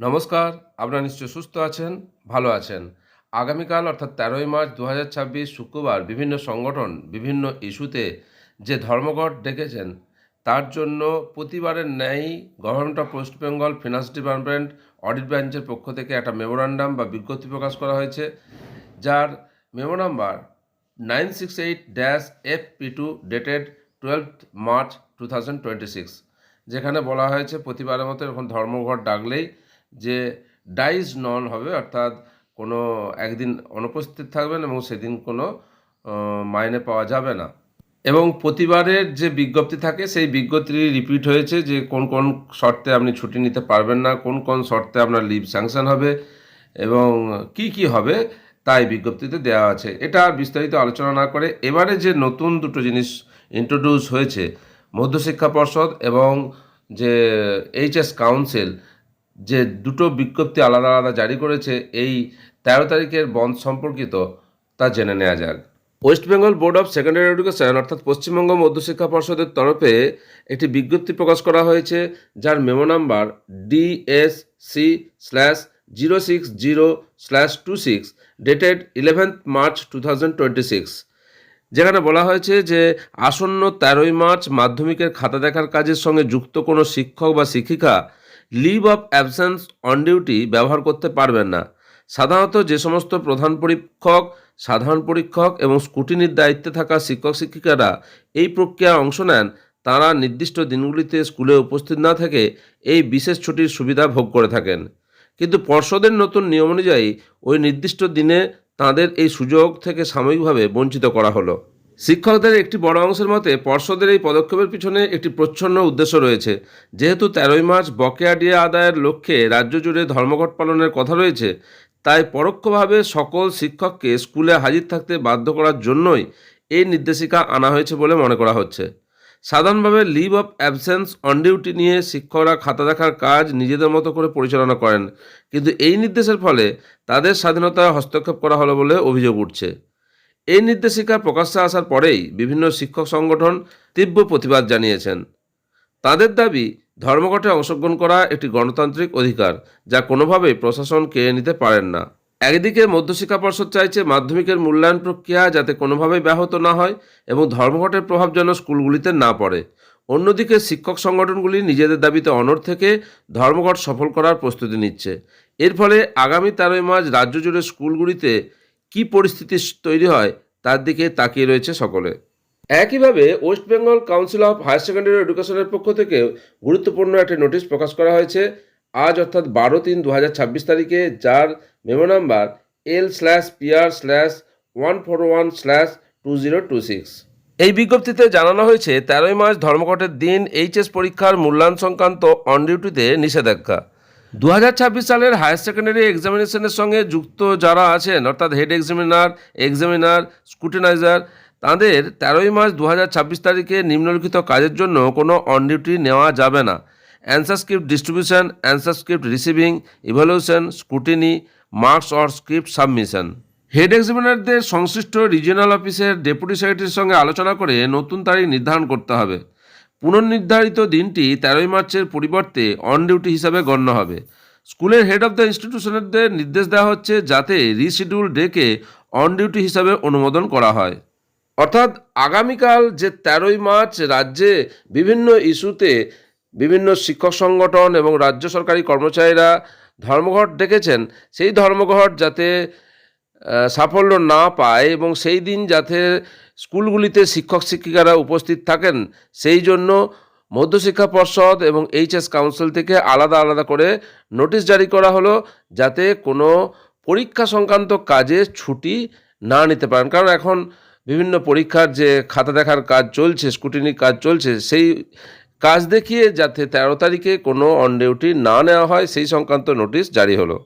নমস্কার, আপনারা নিশ্চয়ই সুস্থ আছেন, ভালো আছেন। আগামীকাল অর্থাৎ ১৩ই মার্চ ২০২৬ শুক্রবার বিভিন্ন সংগঠন বিভিন্ন ইস্যুতে যে ধর্মঘট ডেকেছেন, তার জন্য প্রতিবারের ন্যায়ই government of West Bengal finance department audit ব্রাঞ্চের পক্ষ থেকে একটা মেমোরান্ডাম বা বিজ্ঞপ্তি প্রকাশ করা হয়েছে, যার memo number 968-FP2 dated 12th March 2026, যেখানে বলা হয়েছে প্রতিবারের মতো এখন ধর্মঘট ডাকলেই যে ডাইজ নন হবে, অর্থাৎ কোনো একদিন অনুপস্থিত থাকবেন এবং সেদিন কোনো মাইনে পাওয়া যাবে না। এবং প্রতিবারের যে বিজ্ঞপ্তি থাকে সেই বিজ্ঞপ্তি রিপিট হয়েছে যে কোন কোন শর্তে আপনি ছুটি নিতে পারবেন না, কোন কোন শর্তে আপনার লিভ স্যাংশন হবে এবং কি কি হবে তাই বিজ্ঞপ্তিতে দেওয়া আছে। এটা বিস্তারিত আলোচনা না করে এবারে যে নতুন দুটো জিনিস ইন্ট্রোডিউস হয়েছে, মধ্যশিক্ষা পর্ষদ এবং যে এইচএস কাউন্সিল যে দুটো বিজ্ঞপ্তি আলাদা আলাদা জারি করেছে এই ১৩ তারিখের বন্ধ সম্পর্কিত, তা জেনে নেওয়া যাক। West Bengal board of secondary education অর্থাৎ পশ্চিমবঙ্গ মধ্যশিক্ষা পর্ষদের তরফে একটি বিজ্ঞপ্তি প্রকাশ করা হয়েছে, যার memo number DSC/060/26 dated 11th March 2026, যেখানে বলা হয়েছে যে আসন্ন ১৩ই মার্চ মাধ্যমিকের খাতা দেখার কাজের সঙ্গে যুক্ত কোনো শিক্ষক বা শিক্ষিকা leave of absence on duty ব্যবহার করতে পারবেন না। সাধারণত যে সমস্ত প্রধান পরীক্ষক, সাধারণ পরীক্ষক এবং স্কুটিনির দায়িত্বে থাকা শিক্ষক শিক্ষিকারা এই প্রক্রিয়ায় অংশ নেন, তাঁরা নির্দিষ্ট দিনগুলিতে স্কুলে উপস্থিত না থেকে এই বিশেষ ছুটির সুবিধা ভোগ করে থাকেন। কিন্তু পর্ষদের নতুন নিয়ম অনুযায়ী ওই নির্দিষ্ট দিনে তাঁদের এই সুযোগ থেকে সাময়িকভাবে বঞ্চিত করা হলো। শিক্ষকদের একটি বড় অংশের মতে পর্ষদের এই পদক্ষেপের পিছনে একটি প্রচ্ছন্ন উদ্দেশ্য রয়েছে। যেহেতু ১৩ই মার্চ বকেয়া ডিএ আদায়ের লক্ষ্যে রাজ্য জুড়ে ধর্মঘট পালনের কথা রয়েছে, তাই পরোক্ষভাবে সকল শিক্ষককে স্কুলে হাজির থাকতে বাধ্য করার জন্যই এই নির্দেশিকা আনা হয়েছে বলে মনে করা হচ্ছে। সাধারণভাবে leave of absence on duty নিয়ে শিক্ষকরা খাতা দেখার কাজ নিজেদের মতো করে পরিচালনা করেন, কিন্তু এই নির্দেশের ফলে তাদের স্বাধীনতায় হস্তক্ষেপ করা হলো বলে অভিযোগ উঠছে। এই নির্দেশিকা প্রকাশ্যে আসার পরেই বিভিন্ন শিক্ষক সংগঠন তীব্র প্রতিবাদ জানিয়েছেন। তাদের দাবি, ধর্মঘটে অংশগ্রহণ করা একটি গণতান্ত্রিক অধিকার, যা কোনোভাবেই প্রশাসন কেড়ে নিতে পারেন না। একদিকে মধ্যশিক্ষা পর্ষদ চাইছে মাধ্যমিকের মূল্যায়ন প্রক্রিয়া যাতে কোনোভাবেই ব্যাহত না হয় এবং ধর্মঘটের প্রভাব যেন স্কুলগুলিতে না পড়ে। অন্যদিকে শিক্ষক সংগঠনগুলি নিজেদের দাবিতে অনড় থেকে ধর্মঘট সফল করার প্রস্তুতি নিচ্ছে। এর ফলে আগামী ১৩ই মার্চ রাজ্য জুড়ে স্কুলগুলিতে কী পরিস্থিতি তৈরি হয় তার দিকে তাকিয়ে রয়েছে সকলে। একইভাবে West Bengal Council of Higher Secondary এডুকেশনের পক্ষ থেকে গুরুত্বপূর্ণ একটি নোটিশ প্রকাশ করা হয়েছে আজ অর্থাৎ ১২/৩/২০২৬ তারিখে, যার মেমো নাম্বার L/PR/141/2026। এই বিজ্ঞপ্তিতে জানানো হয়েছে ১৩ই মার্চ ধর্মঘটের দিন এইচএস পরীক্ষার মূল্যায়ন সংক্রান্ত অন ডিউটিতে নিষেধাজ্ঞা। ২০২৬ সালের হায়ার সেকেন্ডারি এক্সামিনেশনের সঙ্গে যুক্ত যারা আছেন অর্থাৎ হেড এক্সামিনার, স্কুটিনাইজার, তাদের ১৩ই মার্চ ২০২৬ তারিখে নিম্নলিখিত কাজের জন্য কোনো অন ডিউটি নেওয়া যাবে না: answer script distribution, answer script receiving, evaluation, scrutiny, marks or script submission. Head এক্সামিনারদের সংশ্লিষ্ট রিজিওনাল অফিসের ডেপুটি সেক্রেটারির সঙ্গে আলোচনা করে নতুন তারিখ নির্ধারণ করতে হবে। পুনর্নির্ধারিত দিনটি ১৩ই মার্চের পরিবর্তে অন ডিউটি হিসাবে গণ্য হবে। স্কুলের হেড অফ দ্য ইনস্টিটিউশনদের নির্দেশ দেওয়া হচ্ছে যাতে রিশিডিউল ডেকে অন ডিউটি হিসাবে অনুমোদন করা হয়। অর্থাৎ আগামীকাল যে ১৩ই মার্চ রাজ্যে বিভিন্ন ইস্যুতে বিভিন্ন শিক্ষক সংগঠন এবং রাজ্য সরকারি কর্মচারীরা ধর্মঘট ডেকেছেন, সেই ধর্মঘট যাতে সাফল্য না পায় এবং সেই দিন যাতে স্কুলগুলিতে শিক্ষক শিক্ষিকারা উপস্থিত থাকেন, সেই জন্য মধ্যশিক্ষা পর্ষদ এবং এইচএস কাউন্সিল থেকে আলাদা আলাদা করে নোটিশ জারি করা হলো, যাতে কোনো পরীক্ষা সংক্রান্ত কাজে ছুটি না নিতে পারেন। কারণ এখন বিভিন্ন পরীক্ষার যে খাতা দেখার কাজ চলছে, স্কুটিনির কাজ চলছে, সেই কাজ দেখিয়ে যাতে ১৩ তারিখে কোনো অন ডিউটি না নেওয়া হয় সেই সংক্রান্ত নোটিশ জারি হলো।